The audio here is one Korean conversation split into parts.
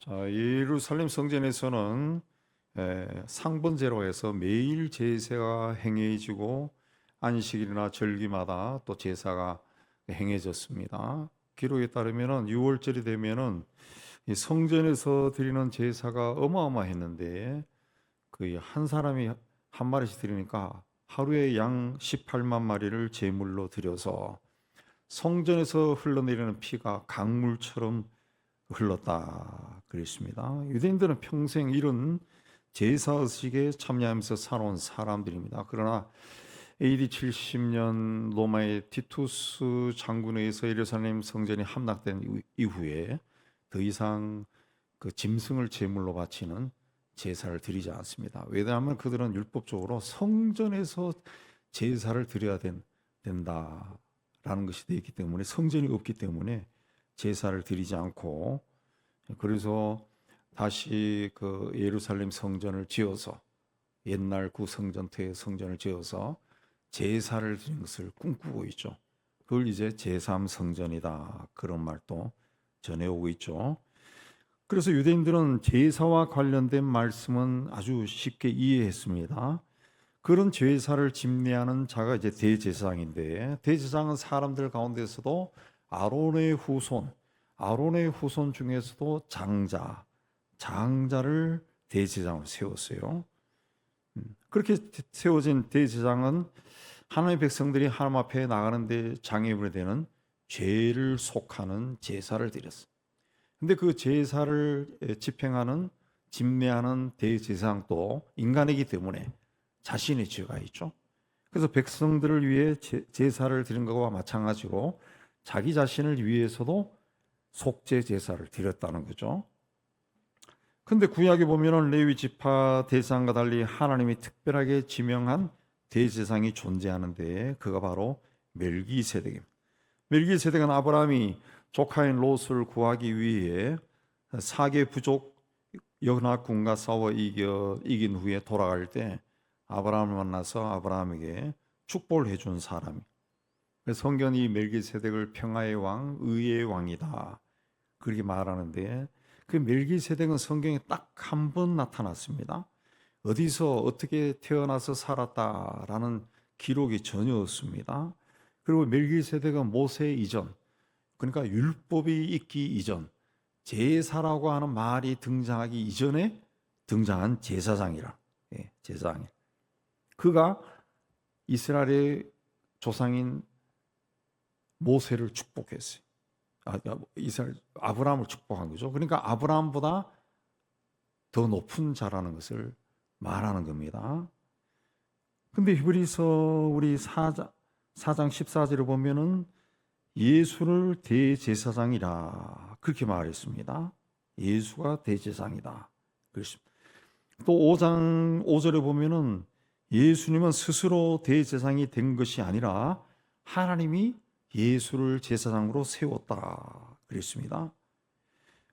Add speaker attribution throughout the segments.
Speaker 1: 자, 예루살렘 성전에서는 상번제로 해서 매일 제사가 행해지고 안식일이나 절기마다 또 제사가 행해졌습니다. 기록에 따르면은 6월절이 되면은 이 성전에서 드리는 제사가 어마어마했는데 거의 한 사람이 한 마리씩 드리니까 하루에 양 18만 마리를 제물로 드려서 성전에서 흘러내리는 피가 강물처럼 흘렀다 그랬습니다. 유대인들은 평생 이런 제사 의식에 참여하면서 살아온 사람들입니다. 그러나 AD 70년 로마의 티투스 장군에 의해서 예루살렘 성전이 함락된 이후에 더 이상 그 짐승을 제물로 바치는 제사를 드리지 않습니다. 왜냐하면 그들은 율법적으로 성전에서 제사를 드려야 된다라는 것이 되어 있기 때문에, 성전이 없기 때문에 제사를 드리지 않고, 그래서 다시 그 예루살렘 성전을 지어서, 옛날 구성전태의 성전을 지어서 제사를 드리는 것을 꿈꾸고 있죠. 그걸 이제 제3성전이다 그런 말도 전해오고 있죠. 그래서 유대인들은 제사와 관련된 말씀은 아주 쉽게 이해했습니다. 그런 제사를 집례하는 자가 이제 대제사장인데, 대제사장은 사람들 가운데서도 아론의 후손 중에서도 장자를 대제사장으로 세웠어요. 그렇게 세워진 대제사장은 하나님의 백성들이 하나님 앞에 나가는데 장애물이 되는 죄를 속하는 제사를 드렸어요. 근데 그 제사를 집행하는, 집례하는 대제사장도 인간이기 때문에 자신의 죄가 있죠. 그래서 백성들을 위해 제사를 드린 것과 마찬가지로 자기 자신을 위해서도 속죄 제사를 드렸다는 거죠. 근데 구약에 보면은 레위 지파 대제사장과 달리 하나님이 특별하게 지명한 대제사장이 존재하는데, 그가 바로 멜기세덱입니다. 멜기세덱은 아브라함이 조카인 롯을 구하기 위해 사개 부족 연합군과 싸워 이긴 후에 돌아갈 때 아브라함을 만나서 아브라함에게 축복을 해준 사람이. 그래서 성경이 멜기세덱을 평화의 왕, 의의 왕이다 그렇게 말하는데, 그 멜기세덱은 성경에 딱 한 번 나타났습니다. 어디서 어떻게 태어나서 살았다라는 기록이 전혀 없습니다. 그리고 멜기세덱은 모세 이전, 그러니까 율법이 있기 이전, 제사라고 하는 말이 등장하기 이전에 등장한 제사장이라. 제사장. 그가 이스라엘의 조상인 모세를 축복했어요. 이스라엘 아브라함을 축복한 거죠. 그러니까 아브라함보다 더 높은 자라는 것을 말하는 겁니다. 근데 히브리서 우리 4장 14절을 보면은 예수를 대제사장이라 그렇게 말했습니다. 예수가 대제사장이다. 그렇습니다. 또 5장 5절에 보면은 예수님은 스스로 대제사장이 된 것이 아니라 하나님이 예수를 제사장으로 세웠다 그랬습니다.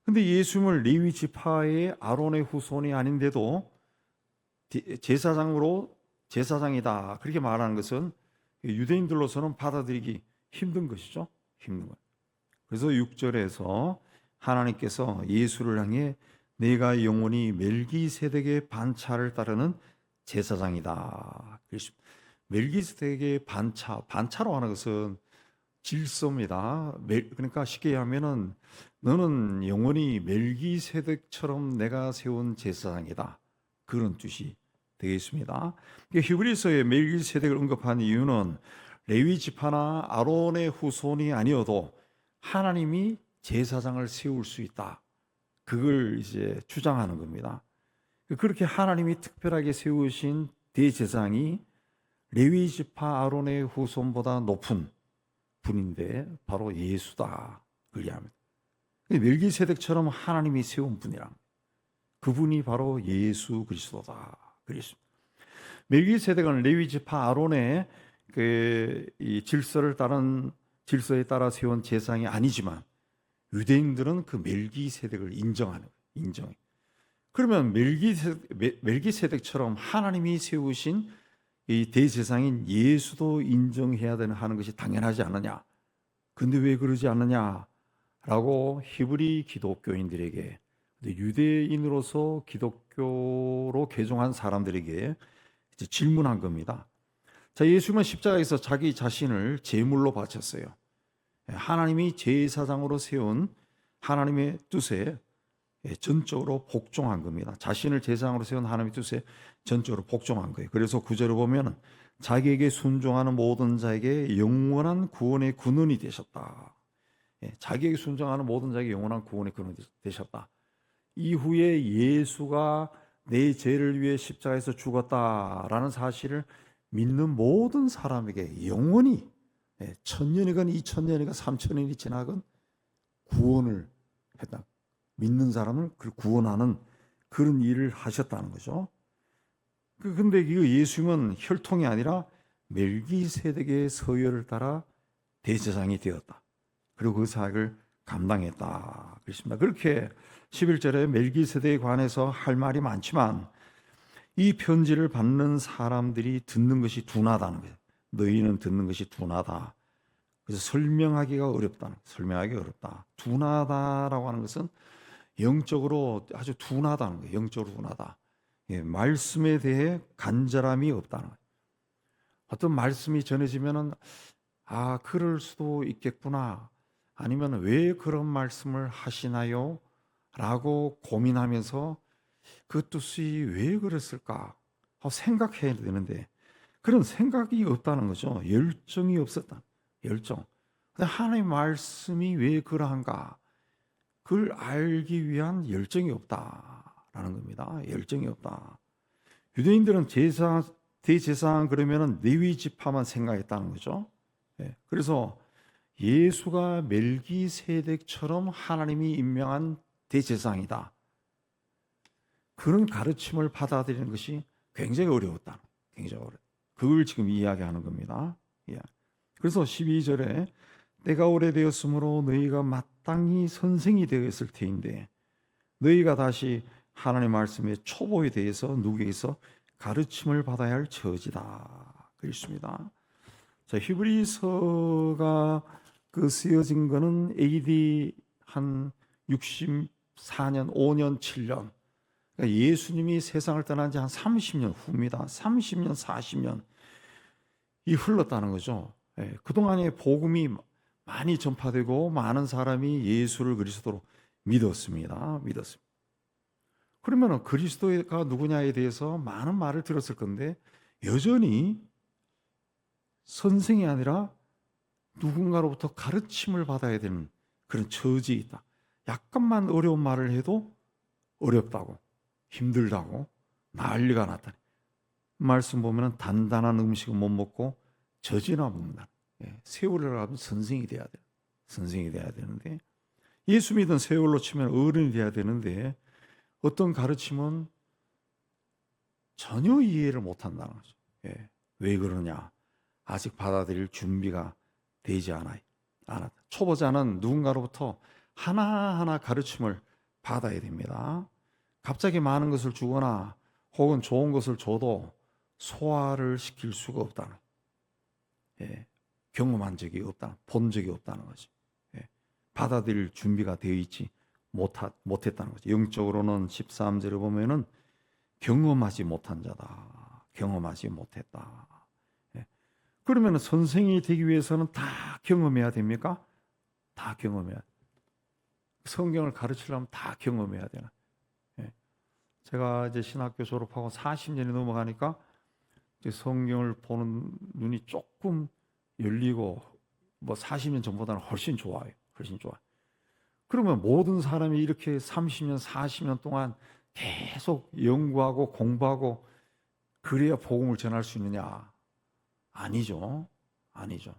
Speaker 1: 근데 예수님을 레위 지파의 아론의 후손이 아닌데도 제사장이다 그렇게 말하는 것은 유대인들로서는 받아들이기 힘든 것이죠. 힘든 것. 그래서 6절에서 하나님께서 예수를 향해 내가 영원히 멜기세덱의 반차를 따르는 제사장이다 그랬습니다. 멜기세덱의 반차로 하는 것은 질서입니다. 그러니까 쉽게 하면은 너는 영원히 멜기세덱처럼 내가 세운 제사장이다 그런 뜻이 되겠습니다. 히브리서에 멜기세덱을 언급한 이유는 레위 지파나 아론의 후손이 아니어도 하나님이 제사장을 세울 수 있다. 그걸 이제 주장하는 겁니다. 그렇게 하나님이 특별하게 세우신 대제사장이 레위 지파 아론의 후손보다 높은 분인데 바로 예수다. 그리합니다. 멜기세덱처럼 하나님이 세운 분이라. 그분이 바로 예수 그리스도다. 그랬습니다. 멜기세덱은 레위 지파 아론의 이 질서에 따라 세운 제사장이 아니지만 유대인들은 그 멜기세덱을 인정해. 그러면 멜기세덱처럼 하나님이 세우신 이 대제사장인 예수도 인정해야 하는 것이 당연하지 않느냐? 근데 왜 그러지 않느냐라고 히브리 기독교인들에게 근데 유대인으로서 기독교로 개종한 사람들에게 이제 질문한 겁니다. 자, 예수님은 십자가에서 자기 자신을 제물로 바쳤어요. 하나님이 제사장으로 세운 하나님의 뜻에 전적으로 복종한 겁니다. 자신을 제사장으로 세운 하나님의 뜻에 전적으로 복종한 거예요. 그래서 구절을 보면 자기에게 순종하는 모든 자에게 영원한 구원의 근원이 되셨다. 자기에게 순종하는 모든 자에게 영원한 구원의 근원이 되셨다. 이후에 예수가 내 죄를 위해 십자가에서 죽었다라는 사실을 믿는 모든 사람에게 영원히 1000년이건 2000년이건 3000년이 지나건 구원을 했다. 믿는 사람을 구원하는 그런 일을 하셨다는 거죠. 근데 그 예수님은 혈통이 아니라 멜기세덱의 서열을 따라 대제사장이 되었다. 그리고 그 사역을 감당했다. 그렇습니다. 그렇게 11절에 멜기세덱에 관해서 할 말이 많지만 이 편지를 받는 사람들이 듣는 것이 둔하다는 거예요. 너희는 듣는 것이 둔하다. 그래서 설명하기가 어렵다. 설명하기 어렵다. 둔하다라고 하는 것은 영적으로 아주 둔하다는 거예요. 영적으로 둔하다. 말씀에 대해 간절함이 없다는 거예요. 어떤 말씀이 전해지면은 그럴 수도 있겠구나. 아니면 왜 그런 말씀을 하시나요? 라고 고민하면서 그 뜻이 왜 그랬을까? 생각해야 되는데 그런 생각이 없다는 거죠. 열정이 없었다. 열정. 하나님의 말씀이 왜 그러한가? 그걸 알기 위한 열정이 없다라는 겁니다. 열정이 없다. 유대인들은 대제사장 그러면은 레위 지파만 생각했다는 거죠. 그래서 예수가 멜기세덱처럼 하나님이 임명한 대제사장이다. 그런 가르침을 받아들이는 것이 굉장히 어려웠다. 굉장히 어려웠다. 그걸 지금 이야기하는 겁니다. 그래서 12절에 때가 오래되었으므로 너희가 마땅히 선생이 되어 있을 터인데 너희가 다시 하나님의 말씀의 초보에 대해서 누구에게서 가르침을 받아야 할 처지다. 그렇습니다. 자, 히브리서가 쓰여진 거는 AD 한 64년, 5년, 7년. 그러니까 예수님이 세상을 떠난 지 한 30년 후입니다. 30년, 40년 이 흘렀다는 거죠. 그동안에 복음이 많이 전파되고 많은 사람이 예수를 그리스도로 믿었습니다. 그러면 그리스도가 누구냐에 대해서 많은 말을 들었을 건데 여전히 선생이 아니라 누군가로부터 가르침을 받아야 되는 그런 처지에 있다. 약간만 어려운 말을 해도 어렵다고, 힘들다고, 난리가 났다. 말씀 보면 단단한 음식은 못 먹고 젖이나 먹는다. 세월을 가면 선생이 돼야 돼. 선생이 돼야 되는데 예수 믿은 세월로 치면 어른이 돼야 되는데 어떤 가르침은 전혀 이해를 못한다는 거죠. 왜 그러냐? 아직 받아들일 준비가 되지 않았다. 초보자는 누군가로부터 하나하나 가르침을 받아야 됩니다. 갑자기 많은 것을 주거나 혹은 좋은 것을 줘도 소화를 시킬 수가 없다는, 경험한 적이 없다, 본 적이 없다는 거죠. 받아들일 준비가 되어 있지 못했다는 거죠. 영적으로는 13절에 보면은 경험하지 못한 자다. 경험하지 못했다. 그러면 선생이 되기 위해서는 다 경험해야 됩니까? 다 경험해야 돼. 성경을 가르치려면 다 경험해야 되나? 제가 이제 신학교 졸업하고 40년이 넘어가니까 이제 성경을 보는 눈이 조금 열리고 40년 전보다는 훨씬 좋아요. 훨씬 좋아요. 그러면 모든 사람이 이렇게 30년, 40년 동안 계속 연구하고 공부하고 그래야 복음을 전할 수 있느냐? 아니죠. 아니죠.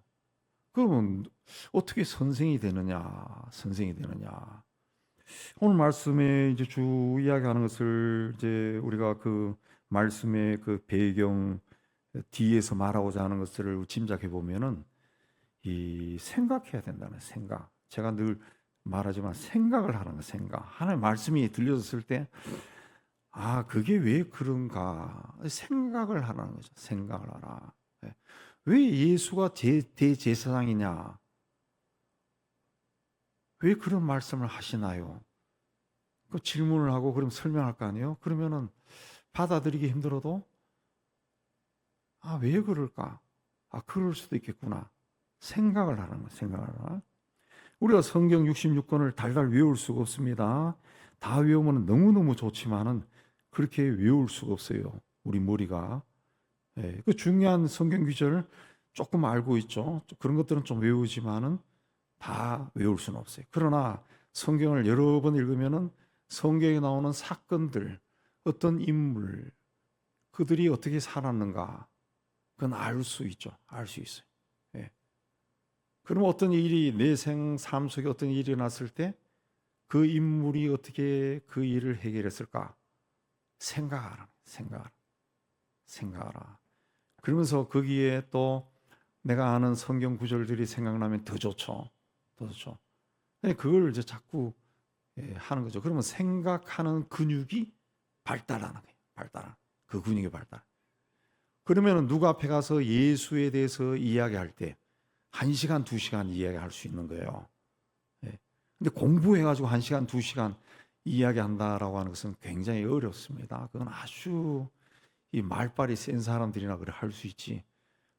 Speaker 1: 그러면 어떻게 선생이 되느냐? 선생이 되느냐? 오늘 말씀에 이제 주 이야기하는 것을 이제 우리가 그 말씀의 그 배경 뒤에서 말하고자 하는 것들을 짐작해 보면은 이 생각해야 된다는 생각. 제가 늘 말하지만 생각을 하는 거, 생각. 하나님의 말씀이 들려졌을 때 그게 왜 그런가? 생각을 하라는 거죠. 생각을 하라. 왜 예수가 대제사장이냐? 왜 그런 말씀을 하시나요? 그 질문을 하고 그럼 설명할 거 아니에요? 그러면은 받아들이기 힘들어도 왜 그럴까? 그럴 수도 있겠구나. 생각을 하는 거예요. 생각을 하나. 우리가 성경 66권을 달달 외울 수가 없습니다. 다 외우면 너무너무 좋지만은 그렇게 외울 수가 없어요. 우리 머리가. 예, 그 중요한 성경 구절을 조금 알고 있죠. 그런 것들은 좀 외우지만은 다 외울 수는 없어요. 그러나 성경을 여러 번 읽으면은 성경에 나오는 사건들, 어떤 인물, 그들이 어떻게 살았는가, 그건 알 수 있죠. 알 수 있어요. 예. 그럼 어떤 일이 내 삶 속에 어떤 일이 났을 때 그 인물이 어떻게 그 일을 해결했을까? 생각하라. 생각하라. 그러면서 거기에 또 내가 아는 성경 구절들이 생각나면 더 좋죠. 더 좋죠. 그걸 이제 자꾸 하는 거죠. 그러면 생각하는 근육이 발달하는 거예요. 발달하는. 그 근육이 발달. 그러면 누구 앞에 가서 예수에 대해서 이야기할 때 1시간, 2시간 이야기할 수 있는 거예요. 근데 공부해가지고 1시간, 2시간 이야기한다라고 하는 것은 굉장히 어렵습니다. 그건 아주 이 말빨이 센 사람들이나 그래 할 수 있지.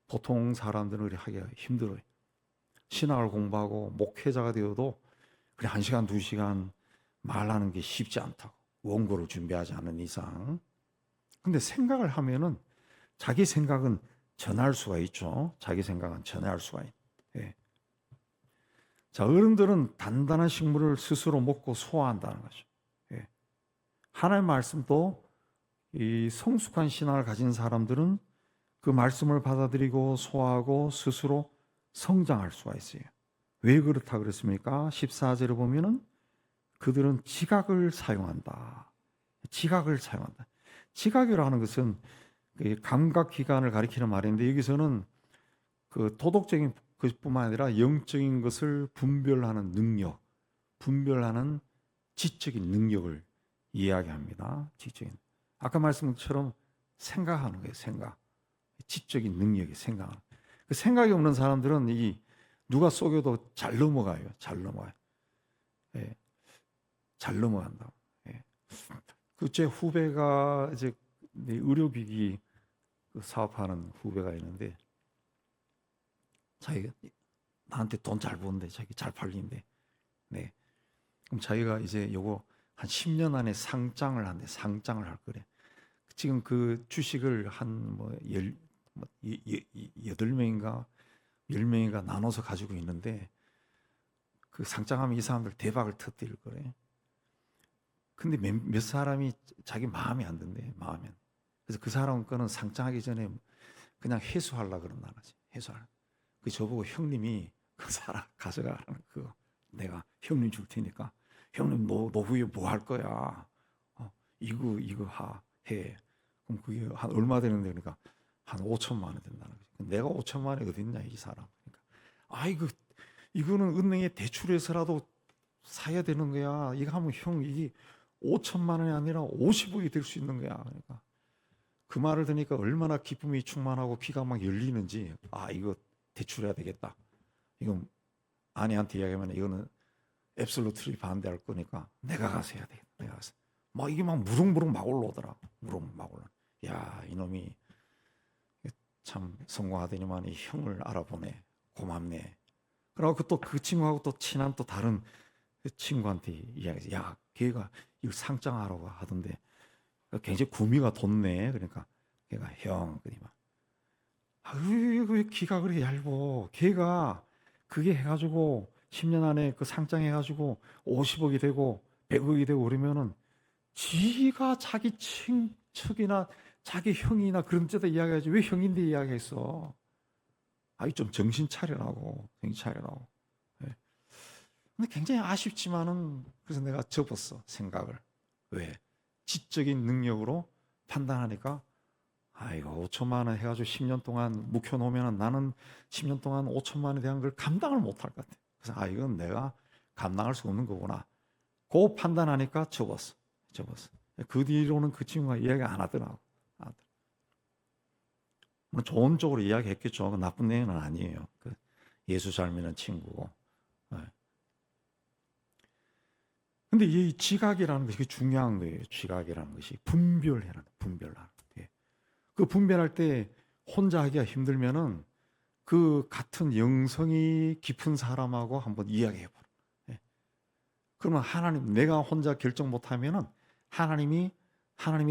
Speaker 1: 보통 사람들은 그래 하기가 힘들어요. 신학을 공부하고 목회자가 되어도 그래 1시간, 2시간 말하는 게 쉽지 않다고. 원고를 준비하지 않은 이상. 근데 생각을 하면은 자기 생각은 전할 수가 있죠. 자기 생각은 전할 수가 있어요. 예. 자, 어른들은 단단한 식물을 스스로 먹고 소화한다는 거죠. 예. 하나님의 말씀도 이 성숙한 신앙을 가진 사람들은 그 말씀을 받아들이고 소화하고 스스로 성장할 수가 있어요. 왜 그렇다 그랬습니까? 14절에 보면은 그들은 지각을 사용한다. 지각을 사용한다. 지각이라는 것은 감각 기관을 가리키는 말인데 여기서는 그 도덕적인 것뿐만 아니라 영적인 것을 분별하는 능력, 분별하는 지적인 능력을 이야기합니다. 지적인. 아까 말씀한 것처럼 생각하는 거예요. 생각. 지적인 능력이 생각. 그 생각이 없는 사람들은 이 누가 속여도 잘 넘어가요. 잘 넘어가요. 예. 잘 넘어간다. 예. 그 제 후배가 이제 의료기기 사업하는 후배가 있는데 자기가 나한테 돈 잘 버는데 자기 잘 팔린대. 네. 그럼 자기가 이제 요거 한 10년 안에 상장을 한대. 상장을 할 거래. 지금 그 주식을 한 뭐 8명인가 10명인가 나눠서 가지고 있는데 그 상장하면 이 사람들 대박을 터뜨릴 거래. 근데 몇 사람이 자기 마음에 안 든대. 마음에. 그래서 그 사람 거는 상장하기 전에 그냥 회수하려고 그런다는 거지. 회수하려. 그 저보고 형님이 그 사람 가져가라는 거 내가 형님 줄 테니까 형님 노후에 뭐 할 거야? 이거 해. 그럼 그게 한 얼마 되는데 그러니까 한 5천만 원 된다는 거지. 내가 5천만 원이 어디 있냐 이 사람. 그러니까 이거는 은행에 대출해서라도 사야 되는 거야. 이거 하면 형 이게 5천만 원이 아니라 50억이 될 수 있는 거야. 그러니까 그 말을 들으니까 얼마나 기쁨이 충만하고 귀가 막 열리는지 이거 대출해야 되겠다. 이건 아내한테 이야기하면 이거는 앱솔루트리 반대할 거니까 내가 가서 해야 되겠다. 내가 가서 막 이게 막 무릉무릉 막 올라오더라. 무릉 막 올라. 야 이놈이 참 성공하더니만 이 형을 알아보네. 고맙네. 그러고 또 그 친구하고 또 친한 또 다른 친구한테 이야기해. 야 걔가 이거 상장하라고 하던데 굉장히 구미가 돋네. 그러니까 걔가 형 그러니까 왜 기가 그렇게 얇어. 걔가 그게 해가지고 10년 안에 그 상장해가지고 50억이 되고 100억이 되고 그러면은 지가 자기 친척이나 자기 형이나 그런 데다 이야기하지 왜 형인데 이야기했어. 좀 정신 차려라고. 정신 차려라고. 네. 근데 굉장히 아쉽지만은 그래서 내가 접었어. 생각을. 왜? 지적인 능력으로 판단하니까 이거 5천만 원 해가지고 10년 동안 묵혀놓으면 나는 10년 동안 5천만 원에 대한 걸 감당을 못할 것 같아. 그래서 이건 내가 감당할 수 없는 거구나. 그 판단하니까 접었어. 그 뒤로는 그 친구가 이야기 안 하더라고. 뭐 좋은 쪽으로 이야기했겠죠. 그 나쁜 내용은 아니에요. 그 예수 잘 믿는 친구고. 근데 근데 이 지각이라는 것이 중요한 거예요. 지각이라는 것이 분별하는 예. 그 분별할 때 혼자 하기가 힘들면은 그 같은 영성이 깊은 사람하고 한번 이야기해 보라. 예. 그러면 하나님, 내가 혼자 결정 못하면은 하나님의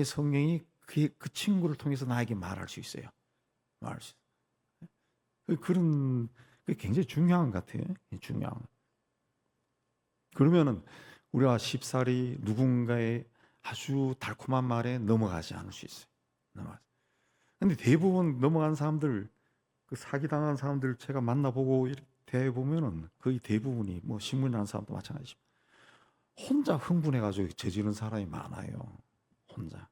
Speaker 1: 성령이 그 친구를 통해서 나에게 말할 수 있어요. 말할 수 있어요. 그런 게 굉장히 중요한 것 같아요. 중요한. 그러면은 우리가 쉽사리 누군가의 아주 달콤한 말에 넘어가지 않을 수 있어요. 근데 대부분 넘어간 사람들, 그 사기당한 사람들 제가 만나보고 대해 보면은 거의 대부분이 뭐 신문 난 사람도 마찬가지죠. 혼자 흥분해가지고 저지른 사람이 많아요. 혼자.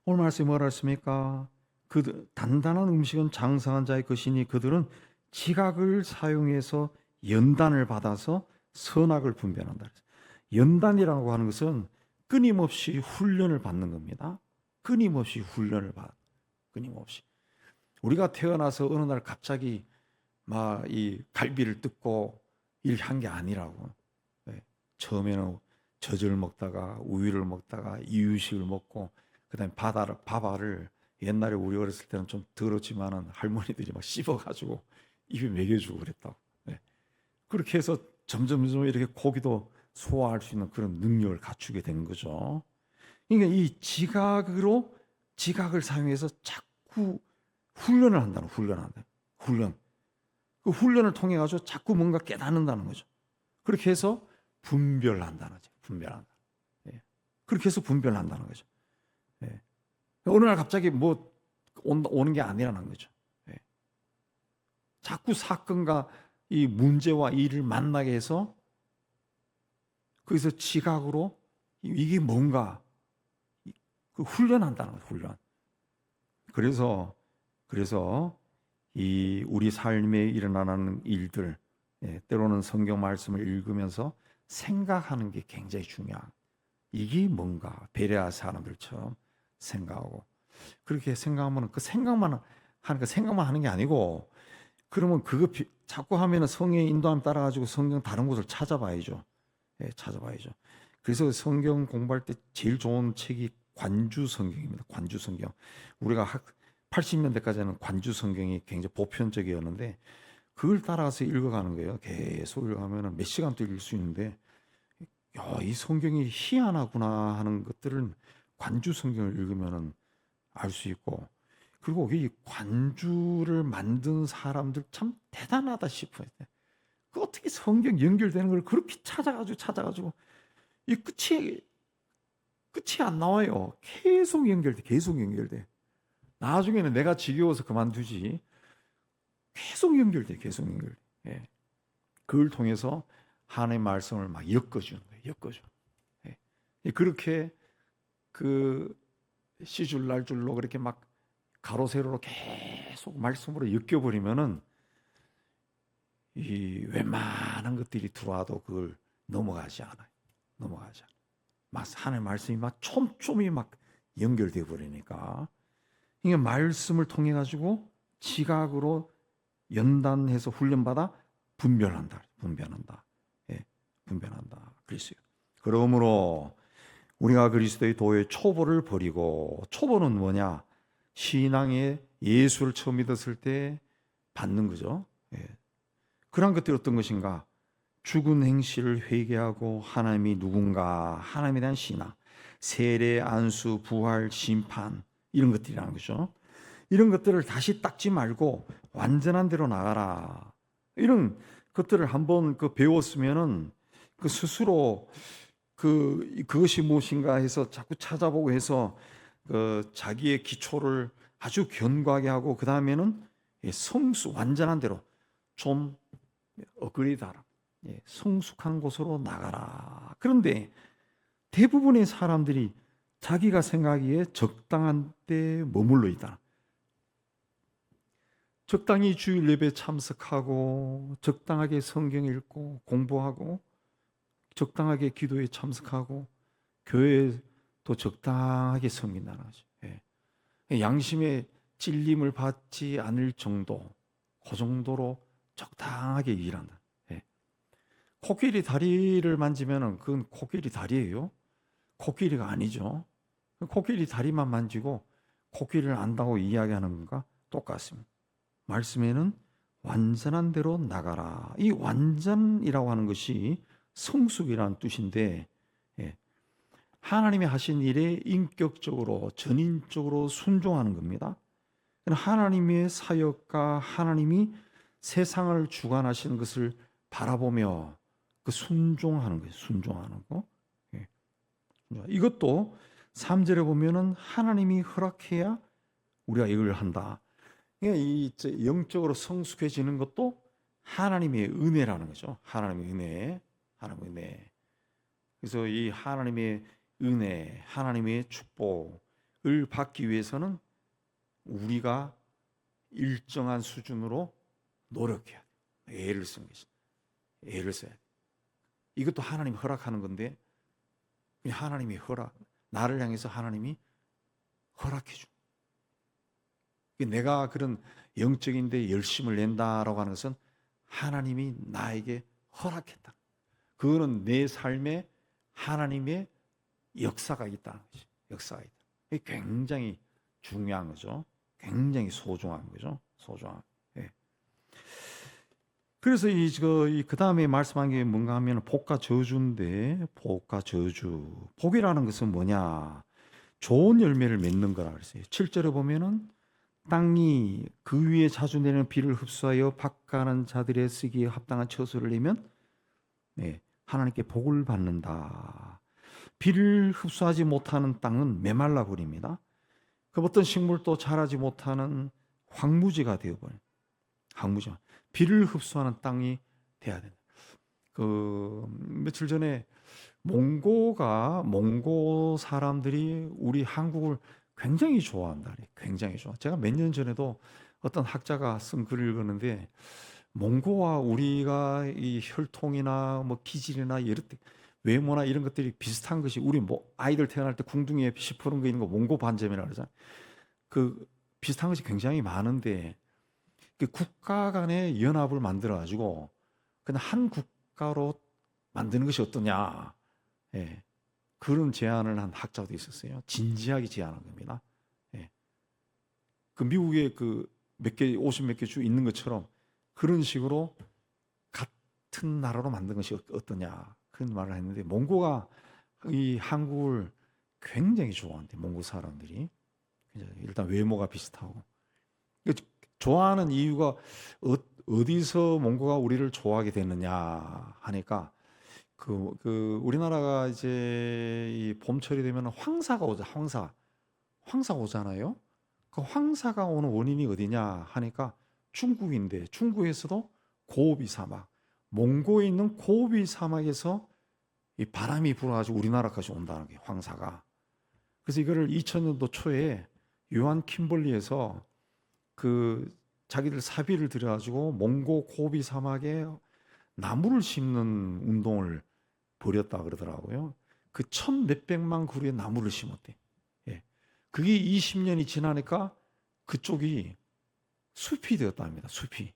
Speaker 1: 오늘 말씀이 뭐라 했습니까? 그 단단한 음식은 장성한 자의 것이니 그들은 지각을 사용해서 연단을 받아서 선악을 분별한다. 연단이라고 하는 것은 끊임없이 훈련을 받는 겁니다. 끊임없이 훈련을 받. 끊임없이. 우리가 태어나서 어느 날 갑자기 막 이 갈비를 뜯고 일한 게 아니라고. 처음에는 젖을 먹다가 우유를 먹다가 이유식을 먹고 그다음에 밥알을 옛날에 우리 어렸을 때는 좀 더럽지만은 할머니들이 막 씹어가지고 입에 먹여주고 그랬다고. 그렇게 해서 점점 이렇게 고기도 소화할 수 있는 그런 능력을 갖추게 된 거죠. 그러니까 이 지각을 사용해서 자꾸 훈련을 한다는 훈련. 그 훈련을 통해 가지고 자꾸 뭔가 깨닫는다는 거죠. 그렇게 해서 분별한다는 거죠. 분별한다. 그렇게 해서 분별한다는 거죠. 어느 날 갑자기 뭐 오는 게 아니라는 거죠. 자꾸 사건과 이 문제와 일을 만나게 해서 거기서 지각으로 이게 뭔가 그 훈련한다는 거예요. 훈련. 그래서 이 우리 삶에 일어나는 일들, 때로는 성경 말씀을 읽으면서 생각하는 게 굉장히 중요한. 이게 뭔가 베레아 사람들처럼 생각하고 그렇게 생각하면 그 생각만 하는 게 아니고 그러면 그거 자꾸 하면은 성령의 인도함 따라 가지고 성경 다른 곳을 찾아봐야죠. 찾아봐야죠. 그래서 성경 공부할 때 제일 좋은 책이 관주 성경입니다. 관주 성경. 우리가 80년대까지는 관주 성경이 굉장히 보편적이었는데 그걸 따라서 읽어가는 거예요. 계속 읽어가면 몇 시간도 읽을 수 있는데 이 성경이 희한하구나 하는 것들은 관주 성경을 읽으면 알 수 있고 그리고 이 관주를 만든 사람들 참 대단하다 싶어요. 그 어떻게 성경 연결되는 걸 그렇게 찾아가지고 이 끝이 안 나와요. 계속 연결돼. 나중에는 내가 지겨워서 그만두지. 계속 연결돼. 그걸 통해서 하나님의 말씀을 막 엮어주는 거예요. 그렇게 그 시줄 날줄로 그렇게 막 가로 세로로 계속 말씀으로 엮여버리면은 이 웬만한 것들이 들어와도 그걸 넘어가지 않아요. 막 하나님의 말씀이 막 촘촘히 막 연결돼 버리니까 이게 말씀을 통해 가지고 지각으로 연단해서 훈련받아 분별한다. 그랬어요. 그러므로 우리가 그리스도의 도의 초보를 버리고 초보는 뭐냐? 신앙의 예수를 처음 믿었을 때 받는 거죠. 그런 것들이 어떤 것인가? 죽은 행실을 회개하고 하나님이 누군가, 하나님에 대한 신앙, 세례, 안수, 부활, 심판 이런 것들이라는 거죠. 이런 것들을 다시 닦지 말고 완전한 대로 나가라. 이런 것들을 한번 배웠으면은 그 스스로 그것이 무엇인가 해서 자꾸 찾아보고 해서 자기의 기초를 아주 견고하게 하고 그 다음에는 완전한 대로 좀 업그레이드하라. 성숙한 곳으로 나가라. 그런데 대부분의 사람들이 자기가 생각하기에 적당한 때 머물러 있다. 적당히 주일 예배 참석하고 적당하게 성경 읽고 공부하고 적당하게 기도에 참석하고 교회도 적당하게 섬긴다는 거죠. 양심의 찔림을 받지 않을 정도, 그 정도로 적당하게 일한다. 코끼리 다리를 만지면은 그건 코끼리 다리예요. 코끼리가 아니죠. 코끼리 다리만 만지고 코끼리를 안다고 이야기하는 건가 똑같습니다. 말씀에는 완전한 대로 나가라. 이 완전이라고 하는 것이 성숙이라는 뜻인데, 예, 하나님이 하신 일에 인격적으로 전인적으로 순종하는 겁니다. 하나님의 사역과 하나님이 세상을 주관하시는 것을 바라보며 그 순종하는 거예요. 순종하는 거. 예. 이것도 3절에 보면은 하나님이 허락해야 우리가 이걸 한다. 이 영적으로 성숙해지는 것도 하나님의 은혜라는 거죠. 하나님의 은혜, 하나님의 은혜. 그래서 이 하나님의 은혜, 하나님의 축복을 받기 위해서는 우리가 일정한 수준으로 노력해야 돼요. 애를 쓰는 것이. 애를 써야 돼. 이것도 하나님이 허락하는 건데, 하나님이 나를 향해서 하나님이 허락해 줘. 내가 그런 영적인 데 열심을 낸다라고 하는 것은 하나님이 나에게 허락했다. 그거는 내 삶에 하나님의 역사가 있다는 거죠. 역사가 있다. 이게 굉장히 중요한 거죠. 굉장히 소중한 거죠. 소중한. 예. 그래서 그 다음에 말씀한 게 뭔가 하면 복과 저주인데, 복과 저주. 복이라는 것은 뭐냐? 좋은 열매를 맺는 거라 그랬어요. 7절에 보면은 땅이 그 위에 자주 내리는 비를 흡수하여 박하는 자들의 쓰기에 합당한 처소를 내면, 네, 하나님께 복을 받는다. 비를 흡수하지 못하는 땅은 메말라 버립니다. 그 어떤 식물도 자라지 못하는 황무지가 되어버려요. 황무지. 비를 흡수하는 땅이 돼야 된다. 며칠 전에 몽고 사람들이 우리 한국을 굉장히 좋아한다. 굉장히 좋아. 제가 몇 년 전에도 어떤 학자가 쓴 글을 읽었는데, 몽고와 우리가 이 혈통이나 뭐 기질이나 외모나 이런 것들이 비슷한 것이, 우리 뭐 아이들 태어날 때 궁둥이에 시퍼런 거 있는 거 몽고 반점이라고 그러잖아요. 그 비슷한 것이 굉장히 많은데, 그 국가 간의 연합을 만들어 가지고 그냥 한 국가로 만드는 것이 어떠냐. 예. 그런 제안을 한 학자도 있었어요. 진지하게 제안한 겁니다. 예. 그 미국에 그 몇 개, 50 몇 개 주 있는 것처럼 그런 식으로 같은 나라로 만든 것이 어떠냐. 그런 말을 했는데, 몽고가 이 한국을 굉장히 좋아한대. 몽고 사람들이. 일단 외모가 비슷하고. 좋아하는 이유가 어디서 몽고가 우리를 좋아하게 됐느냐 하니까, 우리나라가 이제 이 봄철이 되면 황사가 오잖아요. 그 황사가 오는 원인이 어디냐 하니까 중국인데, 중국에서도 고비 사막, 몽고에 있는 고비 사막에서 이 바람이 불어가지고 우리나라까지 온다는 게 황사가. 그래서 이거를 2000년도 초에 요한 킴벌리에서 자기들 사비를 들여가지고 몽고 고비 사막에 나무를 심는 운동을 벌였다 그러더라고요. 그 1,몇백만 그루의 나무를 심었대. 예. 그게 20년이 지나니까 그쪽이 숲이 되었답니다. 숲이.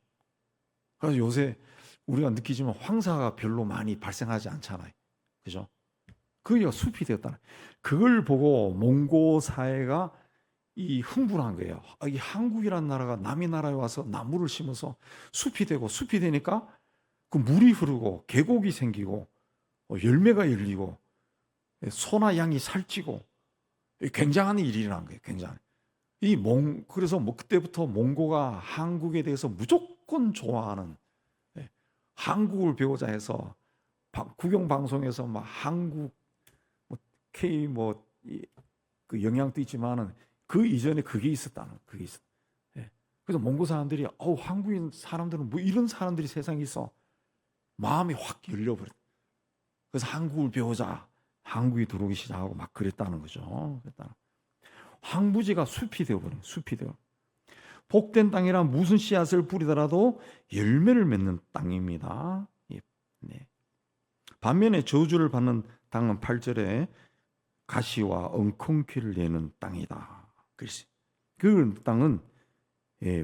Speaker 1: 그래서 요새 우리가 느끼지만 황사가 별로 많이 발생하지 않잖아요. 그죠? 그게 숲이 되었다. 그걸 보고 몽고 사회가 흥분한 거예요. 이 한국이라는 나라가 남의 나라에 와서 나무를 심어서 숲이 되고, 숲이 되니까 그 물이 흐르고 계곡이 생기고 열매가 열리고 소나 양이 살찌고 굉장한 일이 일어난 거예요. 굉장한. 그래서 그때부터 몽고가 한국에 대해서 무조건 좋아하는, 한국을 배우자 해서 국영 방송에서 막 한국 K 그 영향도 있지만은 그 이전에 그게 있었다는. 그래서 몽고 사람들이 한국인 사람들은 뭐 이런 사람들이 세상에 있어. 마음이 확 열려버렸. 그래서 한국을 배우자. 한국이 들어오기 시작하고 막 그랬다는 거죠. 황무지가 숲이 되어버린. 숲이 되어. 복된 땅이란 무슨 씨앗을 뿌리더라도 열매를 맺는 땅입니다. 네. 반면에 저주를 받는 땅은 8절에 가시와 엉겅퀴를 내는 땅이다. 그 땅은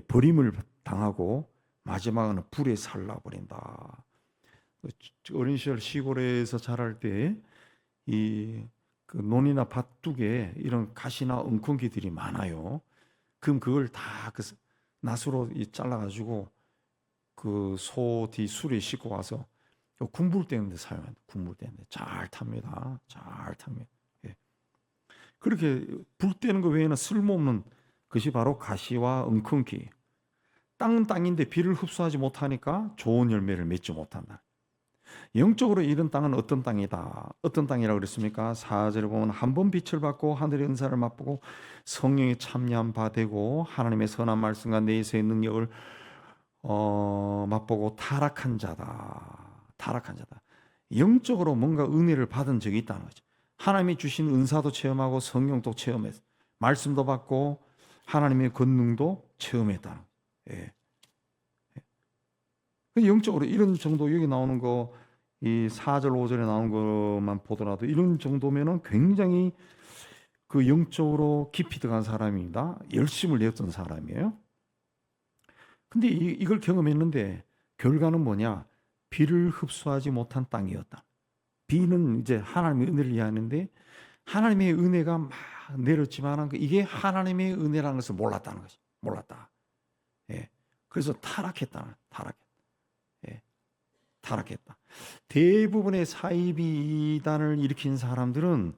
Speaker 1: 버림을 당하고 마지막은 불에 살라버린다. 어린 시절 시골에서 자랄 때 이 그 논이나 밭둑에 이런 가시나 엉겅퀴들이 많아요. 그럼 그걸 다 그 낫으로 잘라가지고 그 소 뒤 수레에 싣고 와서 군불 떼는데 사용한다. 군불 떼는데 잘 탑니다. 잘 탑니다. 예. 그렇게 불 떼는 거 외에는 쓸모없는 것이 바로 가시와 엉겅퀴. 땅은 땅인데 비를 흡수하지 못하니까 좋은 열매를 맺지 못한다. 영적으로 이런 땅은 어떤 땅이다. 어떤 땅이라고 그랬습니까? 4절에 보면 한 번 빛을 받고 하늘의 은사를 맛보고 성령에 참여한 바 되고 하나님의 선한 말씀과 내세의 능력을 맛보고 타락한 자다. 타락한 자다. 영적으로 뭔가 은혜를 받은 적이 있다는 거죠. 하나님이 주신 은사도 체험하고 성령도 체험해서 말씀도 받고 하나님의 권능도 체험했다는 거죠. 예. 영적으로 이런 정도 여기 나오는 거 이 4절 5절에 나오는 것만 보더라도 이런 정도면은 굉장히 그 영적으로 깊이 들어간 사람입니다. 열심을 내었던 사람이에요. 근데 이걸 경험했는데 결과는 뭐냐? 비를 흡수하지 못한 땅이었다. 비는 이제 하나님의 은혜를 이해하는데 하나님의 은혜가 막 내렸지만 이게 하나님의 은혜라는 것을 몰랐다는 거지. 몰랐다. 예. 그래서 타락했다. 예. 타락했다. 대부분의 사이비 이단을 일으킨 사람들은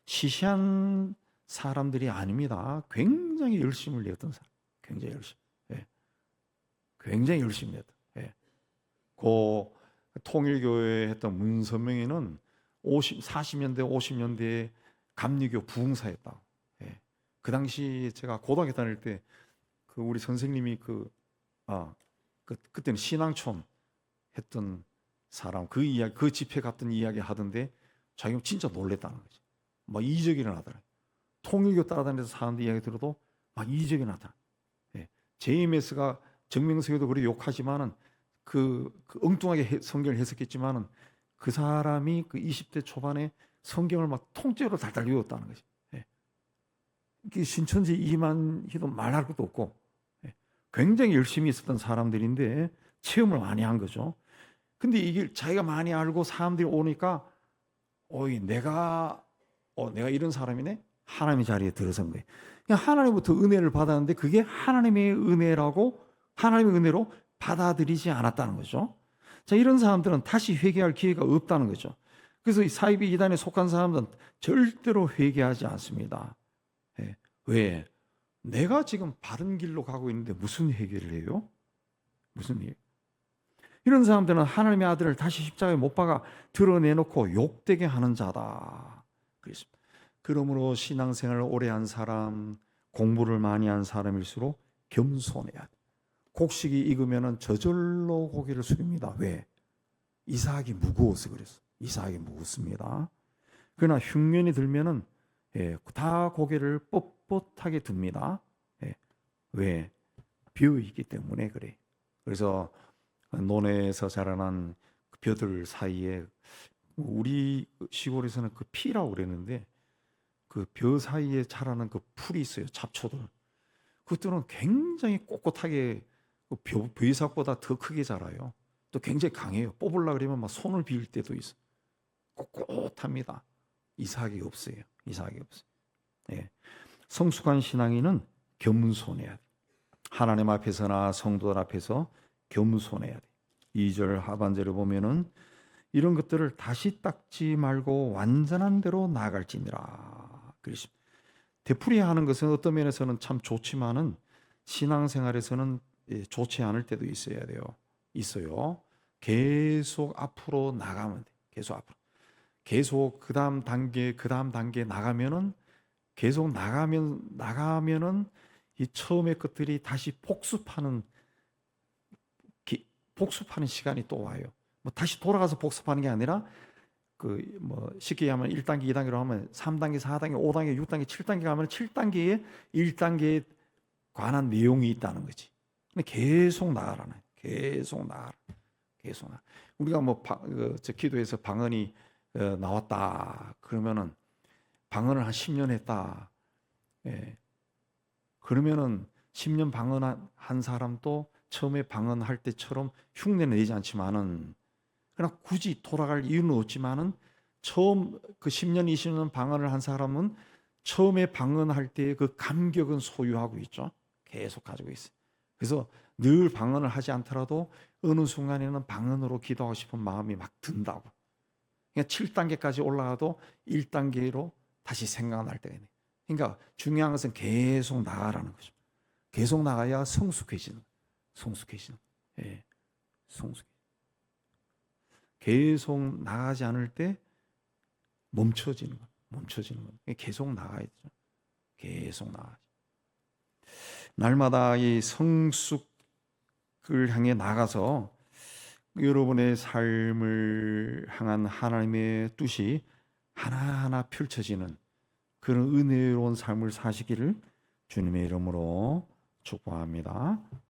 Speaker 1: 시시한 사람들이 아닙니다. 굉장히 열심을 내었던 사람. 굉장히 열심. 예. 굉장히 열심히 냈다. 예. 그 통일교회 했던 문선명이는 40년대, 50년대에 감리교 부흥사였다. 예. 그 당시 제가 고등학교 다닐 때 그 우리 선생님이 그때는 신앙촌 했던 사람 그 이야기 그 집회 갔던 이야기 하던데 자기가 진짜 놀랬다는 거지. 막 이적이 일어나더라. 통일교 따라다니면서 사람들 이야기 들어도 막 이적이 나더라. 예. JMS가 정명석에도 그래 욕하지만은 그 엉뚱하게 성경을 해석했지만은 그 사람이 그 20대 초반에 성경을 막 통째로 달달 외웠다는 거지. 예. 신천지 이만희도 말할 것도 없고 예. 굉장히 열심히 있었던 사람들인데 체험을 많이 한 거죠. 근데 이게 자기가 많이 알고 사람들이 오니까 내가 이런 사람이네. 하나님의 자리에 들어선 거예요. 그냥 하나님부터 은혜를 받았는데 그게 하나님의 은혜로 받아들이지 않았다는 거죠. 자, 이런 사람들은 다시 회개할 기회가 없다는 거죠. 그래서 이 사이비 이단에 속한 사람들은 절대로 회개하지 않습니다. 예. 왜? 내가 지금 바른 길로 가고 있는데 무슨 회개를 해요? 무슨 일? 이런 사람들은 하나님의 아들을 다시 십자가에 못 박아 드러내놓고 욕되게 하는 자다. 그렇습니다. 그러므로 신앙생활을 오래 한 사람, 공부를 많이 한 사람일수록 겸손해야 돼. 곡식이 익으면 저절로 고개를 숙입니다. 왜? 이삭이 무거워서 그랬어. 이삭이 무겁습니다. 그러나 흉년이 들면은 다 고개를 뻣뻣하게 듭니다. 왜? 비어있기 때문에 그래. 그래서 논에서 자라난 벼들 사이에 우리 시골에서는 그 피라고 그랬는데 그 벼 사이에 자라는 그 풀이 있어요. 잡초들. 그것들은 굉장히 꼿꼿하게 벼이삭보다 더 크게 자라요. 또 굉장히 강해요. 뽑으려고 그러면 막 손을 비울 때도 있어. 꼿꼿합니다. 이삭이 없어요. 예. 성숙한 신앙인은 겸손해야 돼. 하나님 앞에서나 성도들 앞에서 겸손해야 돼. 2절 하반절에 보면은 이런 것들을 다시 닦지 말고 완전한 대로 나아갈지니라. 그렇습니다. 되풀이하는 것은 어떤 면에서는 참 좋지만은 신앙생활에서는 좋지 않을 때도 있어요. 계속 앞으로 나가면 돼. 계속 그 다음 단계 나가면은 계속 나가면은 이 처음의 것들이 다시 복습하는 시간이 또 와요. 뭐 다시 돌아가서 복습하는 게 아니라 쉽게 하면 1단계, 2단계로 하면 3단계, 4단계, 5단계, 6단계, 7단계 가면 7단계에 1단계에 관한 내용이 있다는 거지. 근데 계속 나가라는 계속 나가. 우리가 기도에서 방언이 나왔다. 그러면은 방언을 한 10년 했다. 예. 그러면은 10년 방언한 사람도 처음에 방언할 때처럼 흉내는 내지 않지만은 그러나 굳이 돌아갈 이유는 없지만은 처음 그 10년, 20년 방언을 한 사람은 처음에 방언할 때의 그 감격은 소유하고 있죠. 계속 가지고 있어요. 그래서 늘 방언을 하지 않더라도 어느 순간에는 방언으로 기도하고 싶은 마음이 막 든다고. 그러니까 7단계까지 올라가도 1단계로 다시 생각날 때가 있네. 그러니까 중요한 것은 계속 나아가라는 거죠. 계속 나가야 성숙해지는. 성숙해지는. 예. 성숙. 계속 나가지 않을 때 멈춰지는 거. 멈춰지는 거. 계속 나가야 되죠. 계속 나가지. 날마다 이 성숙을 향해 나가서 여러분의 삶을 향한 하나님의 뜻이 하나하나 펼쳐지는 그런 은혜로운 삶을 사시기를 주님의 이름으로 축복합니다.